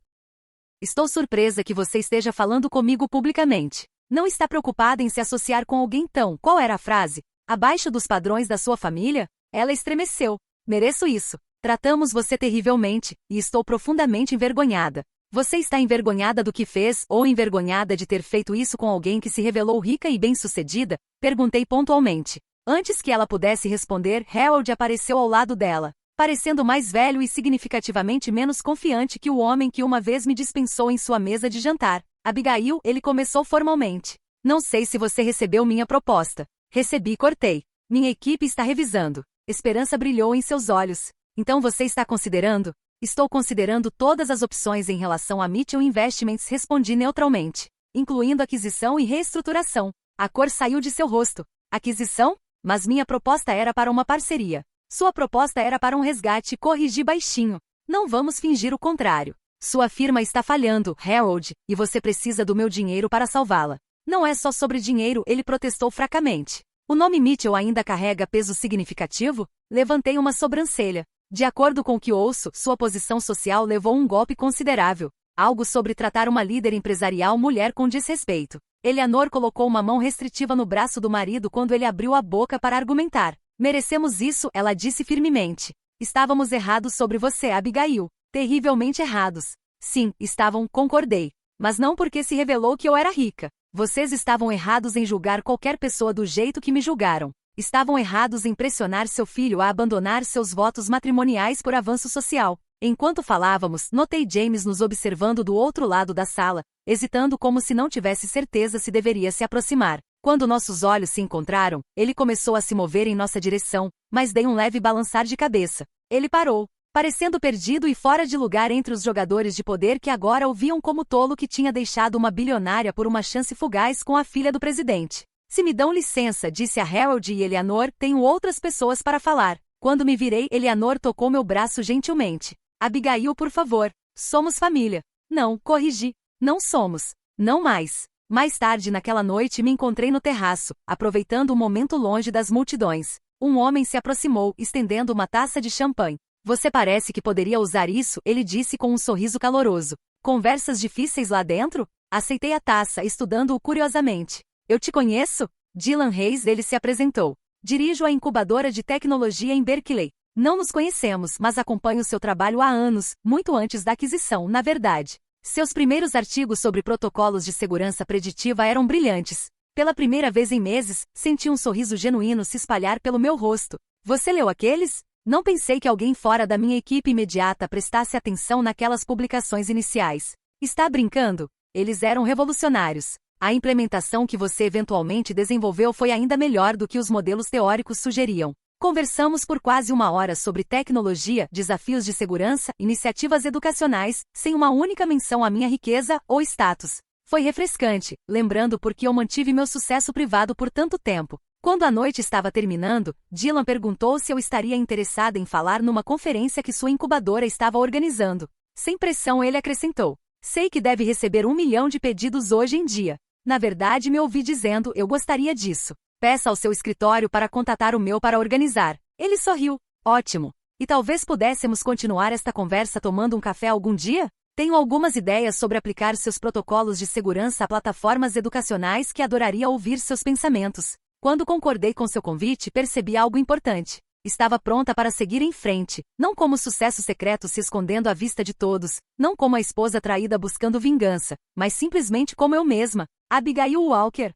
Estou surpresa que você esteja falando comigo publicamente. Não está preocupada em se associar com alguém tão... Qual era a frase? Abaixo dos padrões da sua família? Ela estremeceu. Mereço isso. Tratamos você terrivelmente, e estou profundamente envergonhada. Você está envergonhada do que fez, ou envergonhada de ter feito isso com alguém que se revelou rica e bem-sucedida? Perguntei pontualmente. Antes que ela pudesse responder, Harold apareceu ao lado dela, parecendo mais velho e significativamente menos confiante que o homem que uma vez me dispensou em sua mesa de jantar. Abigail, ele começou formalmente. Não sei se você recebeu minha proposta. Recebi, cortei. Minha equipe está revisando. Esperança brilhou em seus olhos. Então você está considerando? Estou considerando todas as opções em relação a Mitchell Investments, respondi neutralmente, incluindo aquisição e reestruturação. A cor saiu de seu rosto. Aquisição? Mas minha proposta era para uma parceria. Sua proposta era para um resgate, corrigi baixinho. Não vamos fingir o contrário. Sua firma está falhando, Harold, e você precisa do meu dinheiro para salvá-la. Não é só sobre dinheiro, ele protestou fracamente. O nome Mitchell ainda carrega peso significativo? Levantei uma sobrancelha. De acordo com o que ouço, sua posição social levou um golpe considerável. Algo sobre tratar uma líder empresarial mulher com desrespeito. Eleanor colocou uma mão restritiva no braço do marido quando ele abriu a boca para argumentar. Merecemos isso, ela disse firmemente. Estávamos errados sobre você, Abigail. Terrivelmente errados. Sim, estavam, concordei. Mas não porque se revelou que eu era rica. Vocês estavam errados em julgar qualquer pessoa do jeito que me julgaram. Estavam errados em pressionar seu filho a abandonar seus votos matrimoniais por avanço social. Enquanto falávamos, notei James nos observando do outro lado da sala, hesitando como se não tivesse certeza se deveria se aproximar. Quando nossos olhos se encontraram, ele começou a se mover em nossa direção, mas dei um leve balançar de cabeça. Ele parou, parecendo perdido e fora de lugar entre os jogadores de poder que agora o viam como tolo que tinha deixado uma bilionária por uma chance fugaz com a filha do presidente. Se me dão licença, disse a Harold e Eleanor, tenho outras pessoas para falar. Quando me virei, Eleanor tocou meu braço gentilmente. Abigail, por favor. Somos família. Não, corrigi. Não somos. Não mais. Mais tarde naquela noite me encontrei no terraço, aproveitando um momento longe das multidões. Um homem se aproximou, estendendo uma taça de champanhe. Você parece que poderia usar isso, ele disse com um sorriso caloroso. Conversas difíceis lá dentro? Aceitei a taça, estudando-o curiosamente. Eu te conheço? Dylan Reis, ele se apresentou. Dirijo a incubadora de tecnologia em Berkeley. Não nos conhecemos, mas acompanho seu trabalho há anos, muito antes da aquisição, na verdade. Seus primeiros artigos sobre protocolos de segurança preditiva eram brilhantes. Pela primeira vez em meses, senti um sorriso genuíno se espalhar pelo meu rosto. Você leu aqueles? Não pensei que alguém fora da minha equipe imediata prestasse atenção naquelas publicações iniciais. Está brincando? Eles eram revolucionários. A implementação que você eventualmente desenvolveu foi ainda melhor do que os modelos teóricos sugeriam. Conversamos por quase 1 hora sobre tecnologia, desafios de segurança, iniciativas educacionais, sem uma única menção à minha riqueza ou status. Foi refrescante, lembrando por que eu mantive meu sucesso privado por tanto tempo. Quando a noite estava terminando, Dylan perguntou se eu estaria interessada em falar numa conferência que sua incubadora estava organizando. Sem pressão, ele acrescentou: sei que deve receber 1 milhão de pedidos hoje em dia. Na verdade, me ouvi dizendo: eu gostaria disso. Peça ao seu escritório para contatar o meu para organizar. Ele sorriu. Ótimo. E talvez pudéssemos continuar esta conversa tomando um café algum dia? Tenho algumas ideias sobre aplicar seus protocolos de segurança a plataformas educacionais que adoraria ouvir seus pensamentos. Quando concordei com seu convite, percebi algo importante. Estava pronta para seguir em frente, não como sucesso secreto se escondendo à vista de todos, não como a esposa traída buscando vingança, mas simplesmente como eu mesma, Abigail Walker.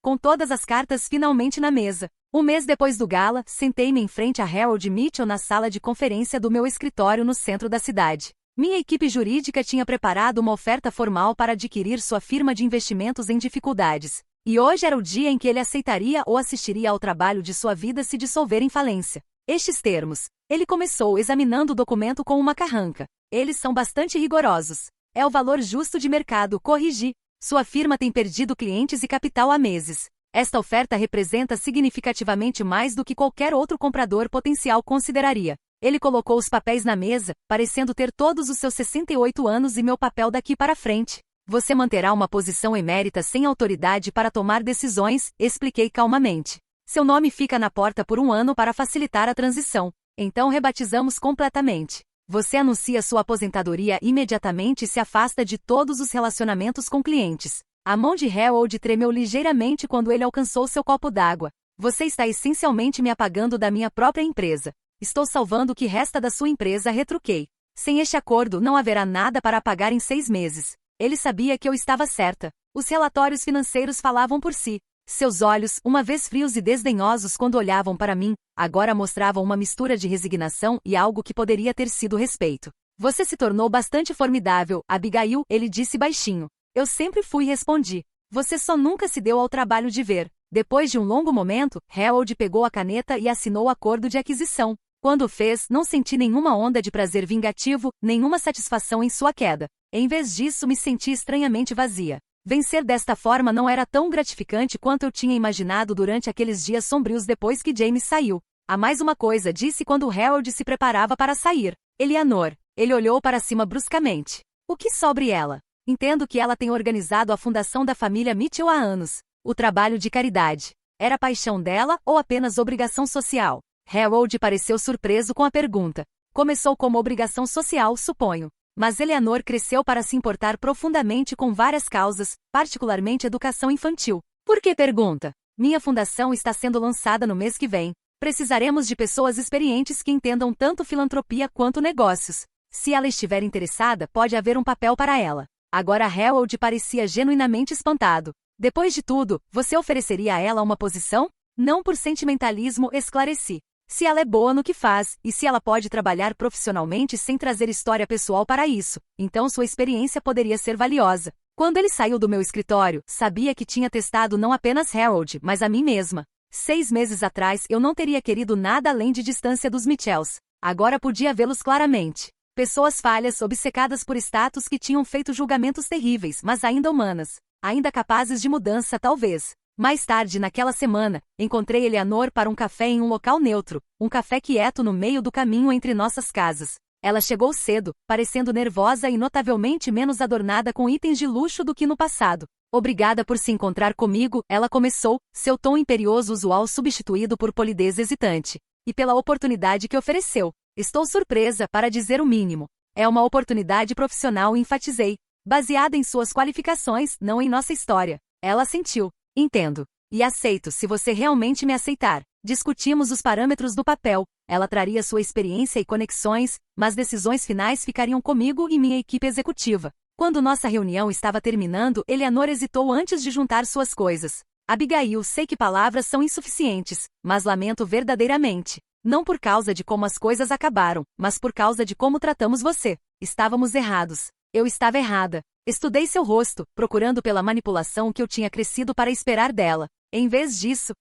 Com todas as cartas finalmente na mesa, 1 mês depois do gala, sentei-me em frente a Harold Mitchell na sala de conferência do meu escritório no centro da cidade. Minha equipe jurídica tinha preparado uma oferta formal para adquirir sua firma de investimentos em dificuldades. E hoje era o dia em que ele aceitaria ou assistiria ao trabalho de sua vida se dissolver em falência. Estes termos. Ele começou examinando o documento com uma carranca. Eles são bastante rigorosos. É o valor justo de mercado, corrigi. Sua firma tem perdido clientes e capital há meses. Esta oferta representa significativamente mais do que qualquer outro comprador potencial consideraria. Ele colocou os papéis na mesa, parecendo ter todos os seus 68 anos e meu papel daqui para frente. Você manterá uma posição emérita sem autoridade para tomar decisões, expliquei calmamente. Seu nome fica na porta por 1 ano para facilitar a transição. Então rebatizamos completamente. Você anuncia sua aposentadoria imediatamente e se afasta de todos os relacionamentos com clientes. A mão de Harold tremeu ligeiramente quando ele alcançou seu copo d'água. Você está essencialmente me apagando da minha própria empresa. Estou salvando o que resta da sua empresa, retruquei. Sem este acordo não haverá nada para apagar em 6 meses. Ele sabia que eu estava certa. Os relatórios financeiros falavam por si. Seus olhos, uma vez frios e desdenhosos quando olhavam para mim, agora mostravam uma mistura de resignação e algo que poderia ter sido respeito. Você se tornou bastante formidável, Abigail, ele disse baixinho. Eu sempre fui e respondi. Você só nunca se deu ao trabalho de ver. Depois de um longo momento, Harold pegou a caneta e assinou o acordo de aquisição. Quando o fez, não senti nenhuma onda de prazer vingativo, nenhuma satisfação em sua queda. Em vez disso, me senti estranhamente vazia. Vencer desta forma não era tão gratificante quanto eu tinha imaginado durante aqueles dias sombrios depois que James saiu. Há mais uma coisa, disse quando Harold se preparava para sair. Eleanor. Ele olhou para cima bruscamente. O que sobre ela? Entendo que ela tem organizado a fundação da família Mitchell há anos. O trabalho de caridade. Era paixão dela ou apenas obrigação social? Harold pareceu surpreso com a pergunta. Começou como obrigação social, suponho. Mas Eleanor cresceu para se importar profundamente com várias causas, particularmente educação infantil. Por que pergunta? Minha fundação está sendo lançada no mês que vem. Precisaremos de pessoas experientes que entendam tanto filantropia quanto negócios. Se ela estiver interessada, pode haver um papel para ela. Agora Harold parecia genuinamente espantado. Depois de tudo, você ofereceria a ela uma posição? Não por sentimentalismo, esclareci. Se ela é boa no que faz, e se ela pode trabalhar profissionalmente sem trazer história pessoal para isso, então sua experiência poderia ser valiosa. Quando ele saiu do meu escritório, sabia que tinha testado não apenas Harold, mas a mim mesma. 6 meses atrás eu não teria querido nada além de distância dos Mitchells. Agora podia vê-los claramente. Pessoas falhas, obcecadas por status que tinham feito julgamentos terríveis, mas ainda humanas. Ainda capazes de mudança, talvez. Mais tarde naquela semana, encontrei Eleanor para um café em um local neutro, um café quieto no meio do caminho entre nossas casas. Ela chegou cedo, parecendo nervosa e notavelmente menos adornada com itens de luxo do que no passado. Obrigada por se encontrar comigo, ela começou, seu tom imperioso usual substituído por polidez hesitante. E pela oportunidade que ofereceu. Estou surpresa, para dizer o mínimo. É uma oportunidade profissional, enfatizei. Baseada em suas qualificações, não em nossa história. Ela assentiu. Entendo. E aceito se você realmente me aceitar. Discutimos os parâmetros do papel. Ela traria sua experiência e conexões, mas decisões finais ficariam comigo e minha equipe executiva. Quando nossa reunião estava terminando, Eleanor hesitou antes de juntar suas coisas. Abigail, sei que palavras são insuficientes, mas lamento verdadeiramente. Não por causa de como as coisas acabaram, mas por causa de como tratamos você. Estávamos errados. Eu estava errada. Estudei seu rosto, procurando pela manipulação que eu tinha crescido para esperar dela. Em vez disso,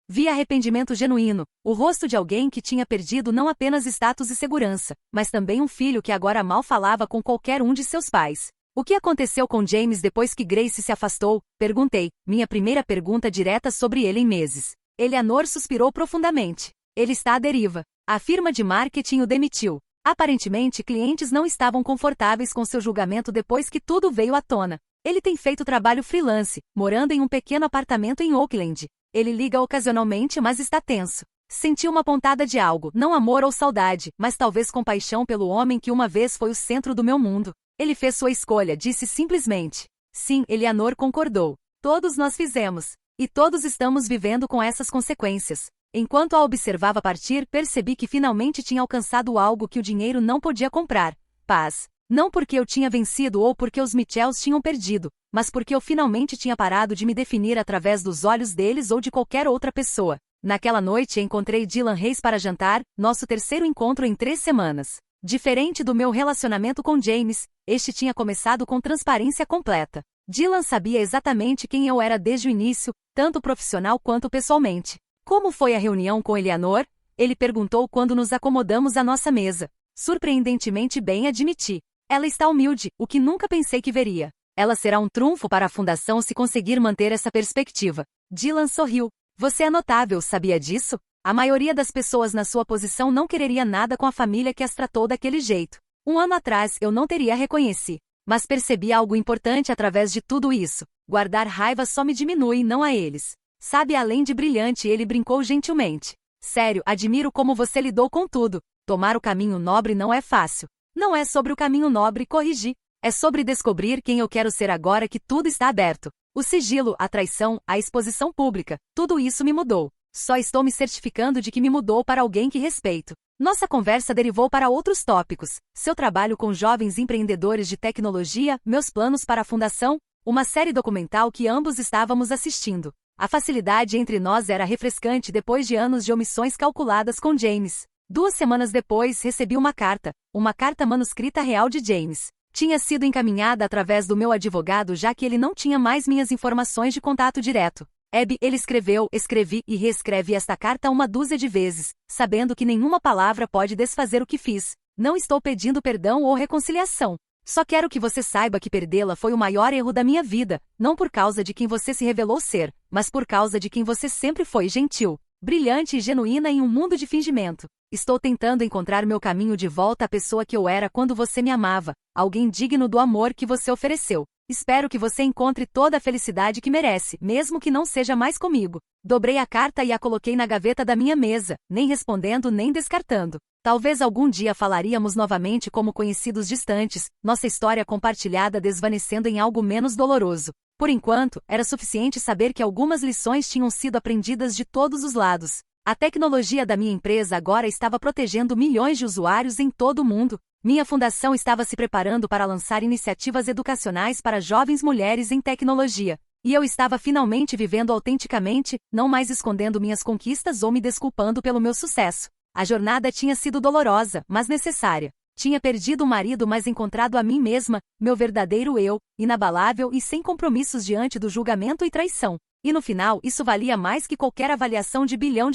Vi arrependimento genuíno, o rosto de alguém que tinha perdido não apenas status e segurança, mas também um filho que agora mal falava com qualquer um de seus pais. O que aconteceu com James depois que Grace se afastou? Perguntei, minha primeira pergunta direta sobre ele em meses. Eleanor suspirou profundamente. Ele está à deriva. A firma de marketing o demitiu. Aparentemente, clientes não estavam confortáveis com seu julgamento depois que tudo veio à tona. Ele tem feito trabalho freelance, morando em um pequeno apartamento em Oakland. Ele liga ocasionalmente, mas está tenso. Senti uma pontada de algo, não amor ou saudade, mas talvez compaixão pelo homem que uma vez foi o centro do meu mundo. Ele fez sua escolha, disse simplesmente. Sim, Eleanor concordou. Todos nós fizemos. E todos estamos vivendo com essas consequências. Enquanto a observava partir, percebi que finalmente tinha alcançado algo que o dinheiro não podia comprar. Paz. Não porque eu tinha vencido ou porque os Mitchells tinham perdido, mas porque eu finalmente tinha parado de me definir através dos olhos deles ou de qualquer outra pessoa. Naquela noite encontrei Dylan Reis para jantar, nosso terceiro encontro em 3 semanas. Diferente do meu relacionamento com James, este tinha começado com transparência completa. Dylan sabia exatamente quem eu era desde o início, tanto profissional quanto pessoalmente. Como foi a reunião com Eleanor? Ele perguntou quando nos acomodamos à nossa mesa. Surpreendentemente bem, admiti. Ela está humilde, o que nunca pensei que veria. Ela será um trunfo para a fundação se conseguir manter essa perspectiva. Dylan sorriu. Você é notável, sabia disso? A maioria das pessoas na sua posição não quereria nada com a família que as tratou daquele jeito. 1 ano atrás eu não teria reconhecido. Mas percebi algo importante através de tudo isso. Guardar raiva só me diminui, não a eles. Sabe, além de brilhante, ele brincou gentilmente. Sério, admiro como você lidou com tudo. Tomar o caminho nobre não é fácil. Não é sobre o caminho nobre, corrigi. É sobre descobrir quem eu quero ser agora que tudo está aberto. O sigilo, a traição, a exposição pública, tudo isso me mudou. Só estou me certificando de que me mudou para alguém que respeito. Nossa conversa derivou para outros tópicos. Seu trabalho com jovens empreendedores de tecnologia, meus planos para a fundação, uma série documental que ambos estávamos assistindo. A facilidade entre nós era refrescante depois de anos de omissões calculadas com James. 2 semanas depois recebi uma carta manuscrita real de James. Tinha sido encaminhada através do meu advogado já que ele não tinha mais minhas informações de contato direto. Ele escreveu, escrevi e reescreve esta carta 1 dúzia de vezes, sabendo que nenhuma palavra pode desfazer o que fiz. Não estou pedindo perdão ou reconciliação. Só quero que você saiba que perdê-la foi o maior erro da minha vida, não por causa de quem você se revelou ser, mas por causa de quem você sempre foi, gentil, brilhante e genuína em um mundo de fingimento. Estou tentando encontrar meu caminho de volta à pessoa que eu era quando você me amava, alguém digno do amor que você ofereceu. Espero que você encontre toda a felicidade que merece, mesmo que não seja mais comigo. Dobrei a carta e a coloquei na gaveta da minha mesa, nem respondendo nem descartando. Talvez algum dia falaríamos novamente como conhecidos distantes, nossa história compartilhada desvanecendo em algo menos doloroso. Por enquanto, era suficiente saber que algumas lições tinham sido aprendidas de todos os lados. A tecnologia da minha empresa agora estava protegendo milhões de usuários em todo o mundo. Minha fundação estava se preparando para lançar iniciativas educacionais para jovens mulheres em tecnologia. E eu estava finalmente vivendo autenticamente, não mais escondendo minhas conquistas ou me desculpando pelo meu sucesso. A jornada tinha sido dolorosa, mas necessária. Tinha perdido o marido, mas encontrado a mim mesma, meu verdadeiro eu, inabalável e sem compromissos diante do julgamento e traição. E no final, isso valia mais que qualquer avaliação de $1 bilhão.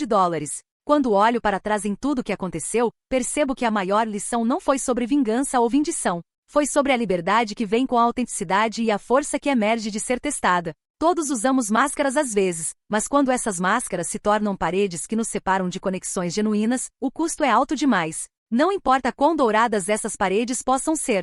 Quando olho para trás em tudo o que aconteceu, percebo que a maior lição não foi sobre vingança ou vindição. Foi sobre a liberdade que vem com a autenticidade e a força que emerge de ser testada. Todos usamos máscaras às vezes, mas quando essas máscaras se tornam paredes que nos separam de conexões genuínas, o custo é alto demais. Não importa quão douradas essas paredes possam ser,